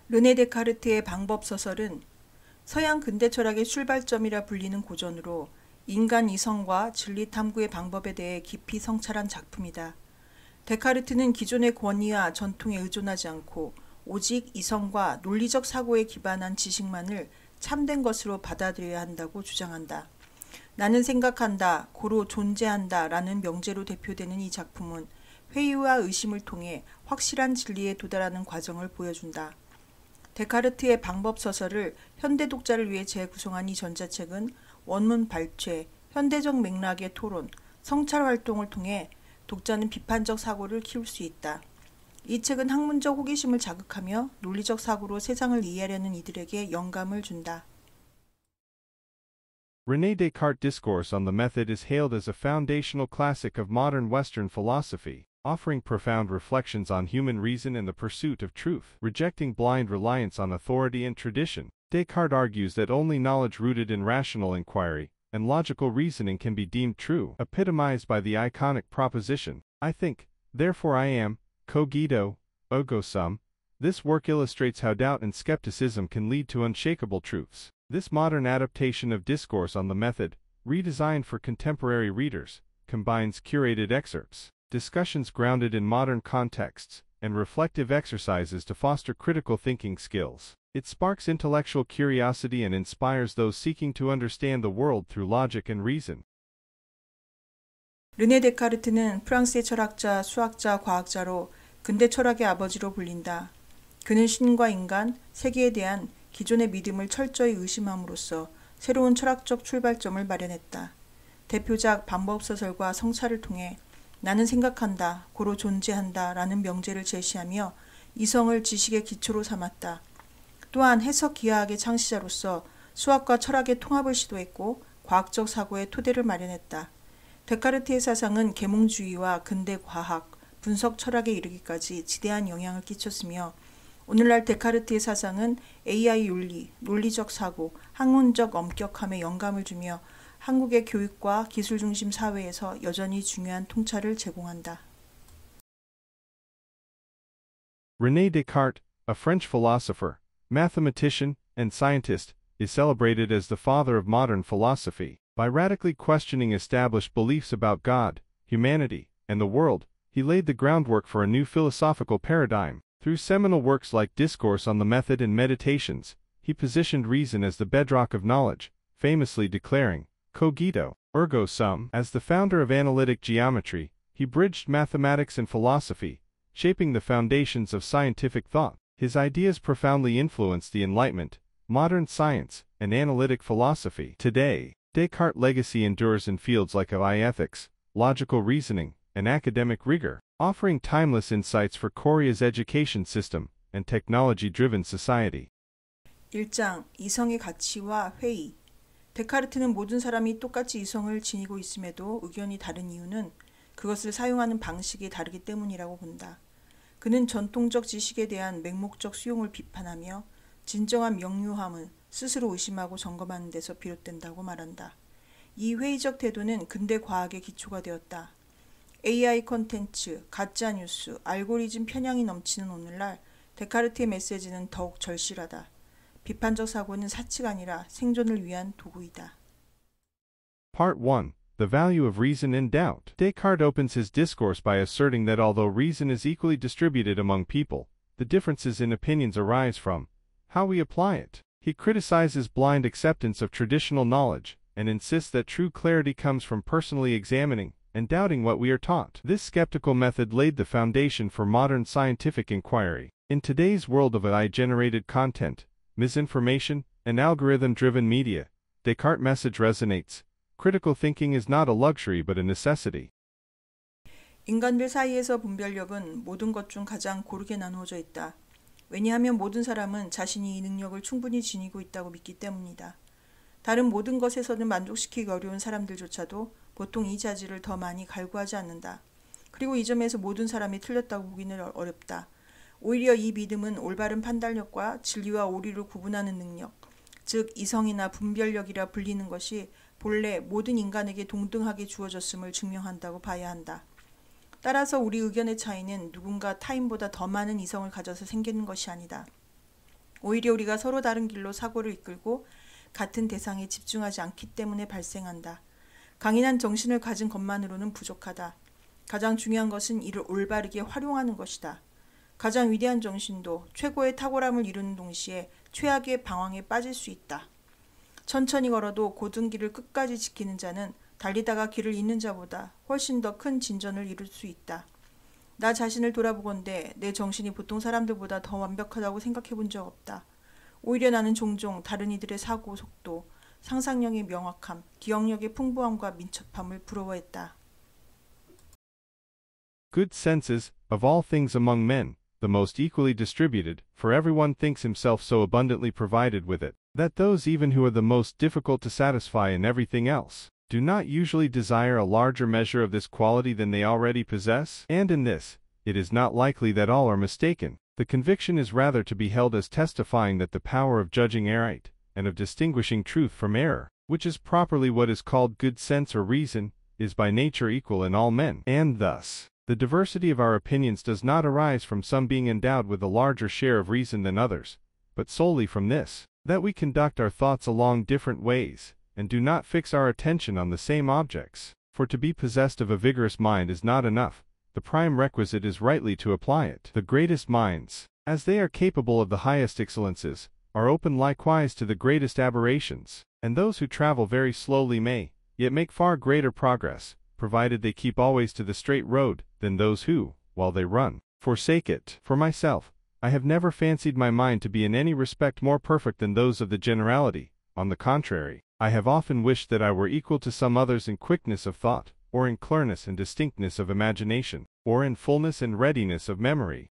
르네 데카르트의 방법서설은 서양 근대 철학의 출발점이라 불리는 고전으로 인간 이성과 진리 탐구의 방법에 대해 깊이 성찰한 작품이다. 데카르트는 기존의 권위와 전통에 의존하지 않고 오직 이성과 논리적 사고에 기반한 지식만을 참된 것으로 받아들여야 한다고 주장한다. 나는 생각한다, 고로 존재한다 라는 명제로 대표되는 이 작품은 회의와 의심을 통해 확실한 진리에 도달하는 과정을 보여준다. 데카르트의 방법서설을 현대 독자를 위해 재구성한 이 전자책은 원문 발췌, 현대적 맥락의 토론, 성찰 활동을 통해 독자는 비판적 사고를 키울 수 있다. 이 책은 학문적 호기심을 자극하며 논리적 사고로 세상을 이해하려는 이들에게 영감을 준다. René Descartes' Discourse on the Method is hailed as a foundational classic of modern Western philosophy, offering profound reflections on human reason and the pursuit of truth. Rejecting blind reliance on authority and tradition, Descartes argues that only knowledge rooted in rational inquiry and logical reasoning can be deemed true, epitomized by the iconic proposition, I think, therefore I am, cogito, ergo sum. This work illustrates how doubt and skepticism can lead to unshakable truths. This modern adaptation of Discourse on the Method, redesigned for contemporary readers, combines curated excerpts, discussions grounded in modern contexts, and reflective exercises to foster critical thinking skills. It sparks intellectual curiosity and inspires those seeking to understand the world through logic and reason. 르네 데카르트는 프랑스의 철학자, 수학자, 과학자로 근대 철학의 아버지로 불린다. 그는 신과 인간, 세계에 대한 기존의 믿음을 철저히 의심함으로써 새로운 철학적 출발점을 마련했다. 대표작 방법서설과 성찰을 통해 나는 생각한다, 고로 존재한다 라는 명제를 제시하며 이성을 지식의 기초로 삼았다. 또한 해석 기하학의 창시자로서 수학과 철학의 통합을 시도했고 과학적 사고의 토대를 마련했다. 데카르트의 사상은 계몽주의와 근대 과학, 분석 철학에 이르기까지 지대한 영향을 끼쳤으며 오늘날 데카르트의 사상은 AI 윤리, 논리적 사고, 학문적 엄격함에 영감을 주며 한국의 교육과 기술 중심 사회에서 여전히 중요한 통찰을 제공한다. René Descartes, a French philosopher, mathematician, and scientist, is celebrated as the father of modern philosophy. By radically questioning established beliefs about God, humanity, and the world, he laid the groundwork for a new philosophical paradigm. Through seminal works like Discourse on the Method and Meditations, he positioned reason as the bedrock of knowledge, famously declaring, cogito, ergo sum. As the founder of analytic geometry, he bridged mathematics and philosophy, shaping the foundations of scientific thought. His ideas profoundly influenced the Enlightenment, modern science, and analytic philosophy. Today, Descartes' legacy endures in fields like ethics, logical reasoning, and academic rigor, offering timeless insights for Korea's education system and technology-driven society. 1장 이성의 가치와 회의. 데카르트는 모든 사람이 똑같이 이성을 지니고 있음에도 의견이 다른 이유는 그것을 사용하는 방식이 다르기 때문이라고 본다. 그는 전통적 지식에 대한 맹목적 수용을 비판하며 진정한 명료함은 스스로 의심하고 점검하는 데서 비롯된다고 말한다. 이 회의적 태도는 근대 과학의 기초가 되었다. AI 콘텐츠, 가짜뉴스, 알고리즘 편향이 넘치는 오늘날 데카르트의 메시지는 더욱 절실하다. 비판적 사고는 사치가 아니라 생존을 위한 도구이다. Part 1. The Value of Reason in Doubt. Descartes opens his discourse by asserting that although reason is equally distributed among people, the differences in opinions arise from how we apply it. He criticizes blind acceptance of traditional knowledge and insists that true clarity comes from personally examining and doubting what we are taught. This skeptical method laid the foundation for modern scientific inquiry. In today's world of AI-generated content, misinformation, and algorithm-driven media, Descartes' message resonates. Critical thinking is not a luxury but a necessity. 인간들 사이에서 분별력은 모든 것 중 가장 고르게 나누어져 있다. 왜냐하면 모든 사람은 자신이 이 능력을 충분히 지니고 있다고 믿기 때문이다. 다른 모든 것에서는 만족시키기 어려운 사람들조차도 보통 이 자질을 더 많이 갈구하지 않는다. 그리고 이 점에서 모든 사람이 틀렸다고 보기는 어렵다. 오히려 이 믿음은 올바른 판단력과 진리와 오리를 구분하는 능력, 즉 이성이나 분별력이라 불리는 것이 본래 모든 인간에게 동등하게 주어졌음을 증명한다고 봐야 한다. 따라서 우리 의견의 차이는 누군가 타인보다 더 많은 이성을 가져서 생기는 것이 아니다. 오히려 우리가 서로 다른 길로 사고를 이끌고 같은 대상에 집중하지 않기 때문에 발생한다. 강인한 정신을 가진 것만으로는 부족하다. 가장 중요한 것은 이를 올바르게 활용하는 것이다. 가장 위대한 정신도 최고의 탁월함을 이루는 동시에 최악의 방황에 빠질 수 있다. 천천히 걸어도 고든 길을 끝까지 지키는 자는 달리다가 길을 잃는 자보다 훨씬 더 큰 진전을 이룰 수 있다. 나 자신을 돌아보건대 내 정신이 보통 사람들보다 더 완벽하다고 생각해 본 적 없다. 오히려 나는 종종 다른 이들의 사고 속도, 상상력의 명확함, 기억력의 풍부함과 민첩함을 부러워했다. Good sense is, of all things among men, the most equally distributed, for everyone thinks himself so abundantly provided with it, that those even who are the most difficult to satisfy in everything else, do not usually desire a larger measure of this quality than they already possess, and in this, it is not likely that all are mistaken. The conviction is rather to be held as testifying that the power of judging aright, and of distinguishing truth from error, which is properly what is called good sense or reason, is by nature equal in all men, and thus, the diversity of our opinions does not arise from some being endowed with a larger share of reason than others, but solely from this, that we conduct our thoughts along different ways, and do not fix our attention on the same objects. For to be possessed of a vigorous mind is not enough, the prime requisite is rightly to apply it. The greatest minds, as they are capable of the highest excellences, are open likewise to the greatest aberrations, and those who travel very slowly may, yet make far greater progress, provided they keep always to the straight road, than those who, while they run, forsake it. For myself, I have never fancied my mind to be in any respect more perfect than those of the generality. On the contrary, I have often wished that I were equal to some others in quickness of thought, or in clearness and distinctness of imagination, or in fullness and readiness of memory.